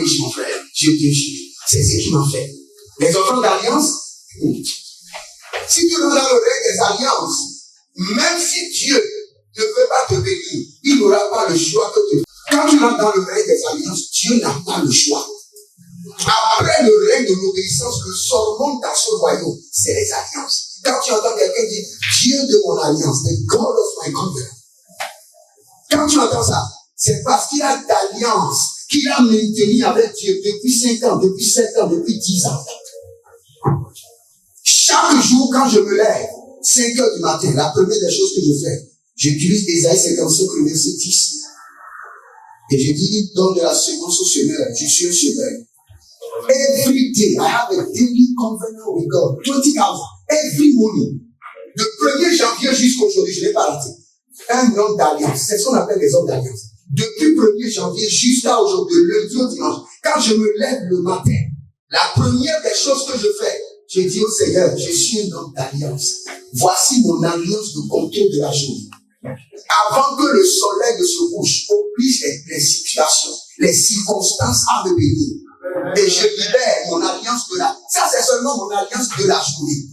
riche, mon frère. Je te jure. C'est ce qui m'a fait. Les enfants d'alliance, si tu rentres dans le règne des alliances, même si Dieu ne veut pas te bénir, il n'aura pas le choix que de. Quand tu rentres dans le règne des alliances, Dieu n'a pas le choix. Après le règne de l'obéissance, le surmonte dans ce royaume, c'est les alliances. Quand tu entends quelqu'un dire Dieu de mon alliance, the God of my covenant. Quand tu entends ça, c'est parce qu'il a d'alliance qu'il a maintenu avec Dieu depuis 5 ans, depuis 7 ans, depuis 10 ans. Chaque jour, quand je me lève, 5 heures du matin, la première des choses que je fais, j'utilise Ésaïe 55, le verset 10. Et je dis, il donne de la semence au semeur. Je suis un semeur. Every day, I have a daily covenant with God. 20,000. Every morning. De 1er janvier jusqu'à aujourd'hui, je ne l'ai pas raté. Un homme d'alliance. C'est ce qu'on appelle les hommes d'alliance. Depuis 1er janvier jusqu'à aujourd'hui, le lundi au dimanche, quand je me lève le matin, la première des choses que je fais, je dis au Seigneur, je suis un homme d'alliance. Voici mon alliance de contrôle de la journée. Avant que le soleil ne se couche, oblige les situations, les circonstances à me bénir. Et je libère mon alliance de la... Ça, c'est seulement mon alliance de la journée.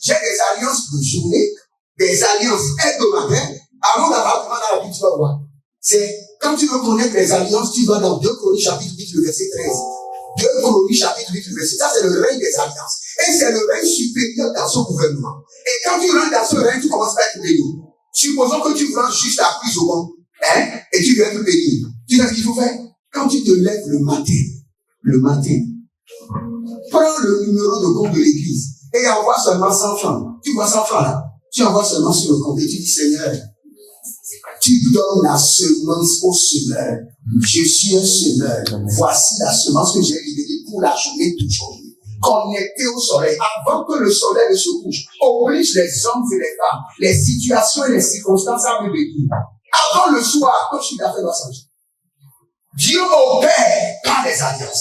J'ai des alliances de journée, des alliances hebdomadaires. Avant d'avoir dans la vie, tu vas voir. C'est, quand tu veux connaître les alliances, tu vas dans 2 Chroniques chapitre 8, le verset 13. 2 Chroniques chapitre 8, le verset. Ça, c'est le règne des alliances. Et c'est le règne supérieur dans ce gouvernement. Et quand tu rentres dans ce règne, tu commences à être béni. Supposons que tu prends juste la prise au banc, et tu veux être béni. Tu sais ce qu'il faut faire? Quand tu te lèves le matin, prends le numéro de compte de l'église et envoie seulement 100 francs. Tu vois 100 francs là? Tu envoies seulement sur le compte et tu dis, Seigneur, tu donnes la semence au semeur. Je suis un semeur. Voici la semence que j'ai libérée pour la journée d'aujourd'hui. Connecté au soleil, avant que le soleil ne se couche, oblige les hommes et les femmes, les situations et les circonstances à me bénir. Avant le soir, quand je suis d'affaires, Dieu opère par les alliances.